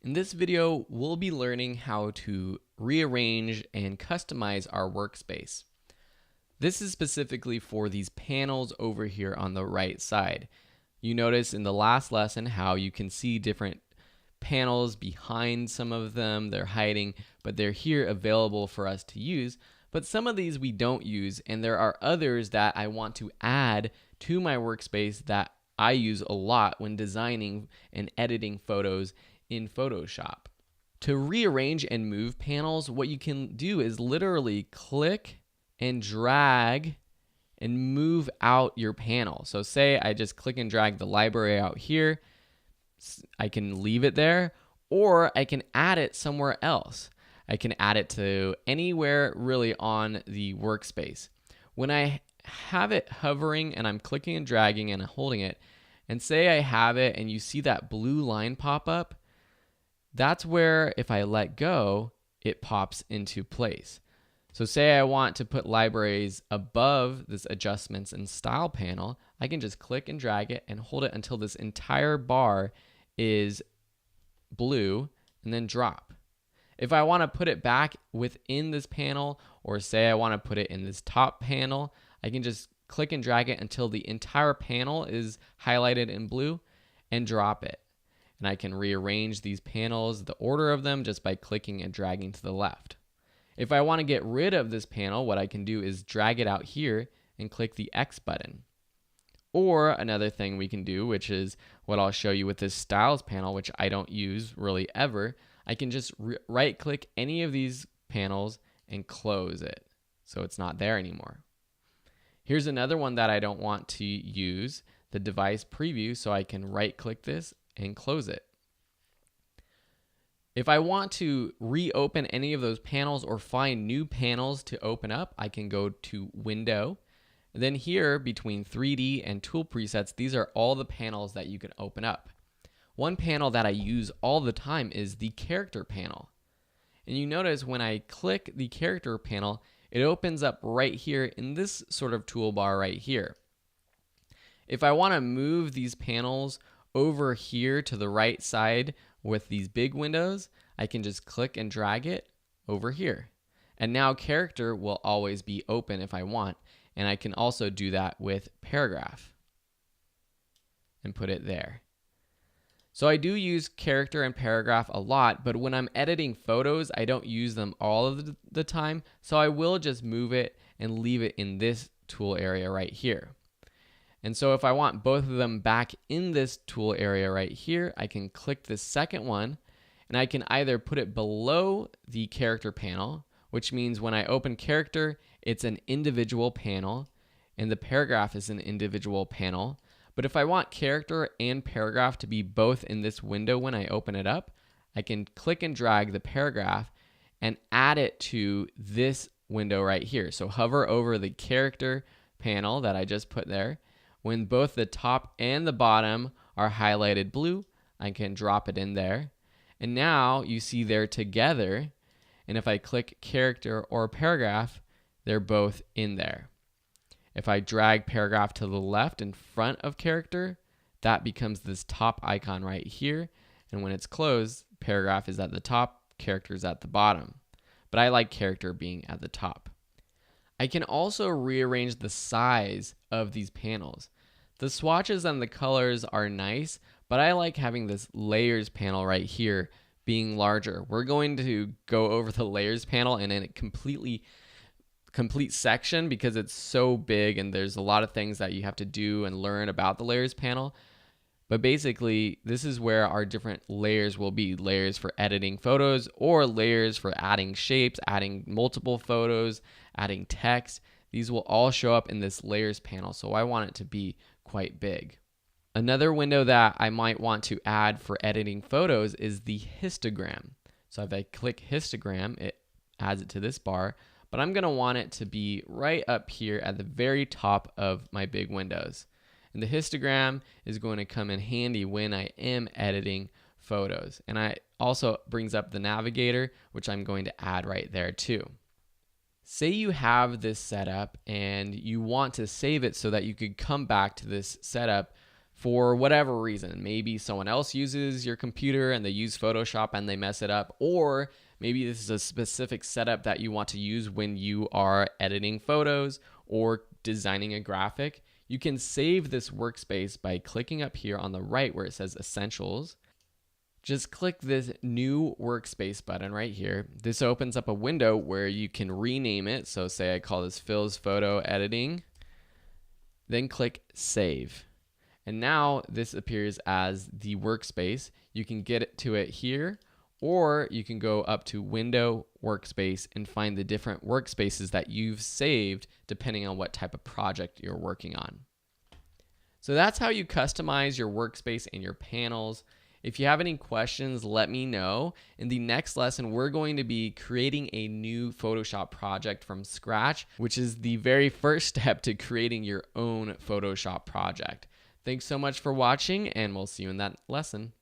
In this video, we'll be learning how to rearrange and customize our workspace. This is specifically for these panels over here on the right side. You notice in the last lesson how you can see different panels behind some of them. They're hiding, but they're here available for us to use. But some of these we don't use, and there are others that I want to add to my workspace that I use a lot when designing and editing photos in Photoshop. To rearrange and move panels, what you can do is literally click and drag and move out your panel. So say I just click and drag the library out here. I can leave it there, or I can add it somewhere else. I can add it to anywhere really on the workspace. When I have it hovering and I'm clicking and dragging and holding it, and say I have it and you see that blue line pop up, that's where if I let go, it pops into place. So say I want to put libraries above this adjustments and style panel, I can just click and drag it and hold it until this entire bar is blue and then drop. If I want to put it back within this panel, or say I want to put it in this top panel, I can just click and drag it until the entire panel is highlighted in blue and drop it. And I can rearrange these panels, the order of them, just by clicking and dragging to the left. If I want to get rid of this panel, what I can do is drag it out here and click the X button. Or another thing we can do, which is what I'll show you with this styles panel, which I don't use really ever, I can just right click any of these panels and close it so it's not there anymore. Here's another one that I don't want to use, the device preview, so I can right click this and close it. If I want to reopen any of those panels or find new panels to open up, I can go to Window. Then here between 3D and Tool Presets, these are all the panels that you can open up. One panel that I use all the time is the Character panel. And you notice when I click the Character panel, it opens up right here in this sort of toolbar right here. If I want to move these panels over here to the right side with these big windows, I can just click and drag it over here. And now Character will always be open if I want. And I can also do that with Paragraph and put it there. So I do use Character and Paragraph a lot, but when I'm editing photos, I don't use them all of the time. So I will just move it and leave it in this tool area right here. And so if I want both of them back in this tool area right here, I can click the second one, and I can either put it below the Character panel, which means when I open Character, it's an individual panel, and the Paragraph is an individual panel. But if I want Character and Paragraph to be both in this window when I open it up, I can click and drag the Paragraph and add it to this window right here. So hover over the Character panel that I just put there. When both the top and the bottom are highlighted blue, I can drop it in there. And now you see they're together. And if I click Character or Paragraph, they're both in there. If I drag Paragraph to the left in front of Character, that becomes this top icon right here. And when it's closed, Paragraph is at the top, Character is at the bottom. But I like Character being at the top. I can also rearrange the size of these panels. The swatches and the colors are nice, but I like having this layers panel right here being larger. We're going to go over the layers panel in a complete section because it's so big and there's a lot of things that you have to do and learn about the layers panel. But basically, this is where our different layers will be. Layers for editing photos or layers for adding shapes, adding multiple photos, adding text. These will all show up in this layers panel, so I want it to be quite big. Another window that I might want to add for editing photos is the histogram. So if I click histogram, it adds it to this bar, but I'm going to want it to be right up here at the very top of my big windows. And the histogram is going to come in handy when I am editing photos. And it also brings up the navigator, which I'm going to add right there too. Say you have this setup and you want to save it so that you could come back to this setup for whatever reason. Maybe someone else uses your computer and they use Photoshop and they mess it up, or maybe this is a specific setup that you want to use when you are editing photos or designing a graphic. You can save this workspace by clicking up here on the right where it says Essentials. Just click this new workspace button right here. This opens up a window where you can rename it. So say I call this Phil's Photo Editing, then click Save. And now this appears as the workspace. You can get to it here, or you can go up to Window, Workspace, and find the different workspaces that you've saved depending on what type of project you're working on. So that's how you customize your workspace and your panels. If you have any questions, let me know. In the next lesson, we're going to be creating a new Photoshop project from scratch, which is the very first step to creating your own Photoshop project. Thanks so much for watching, and we'll see you in that lesson.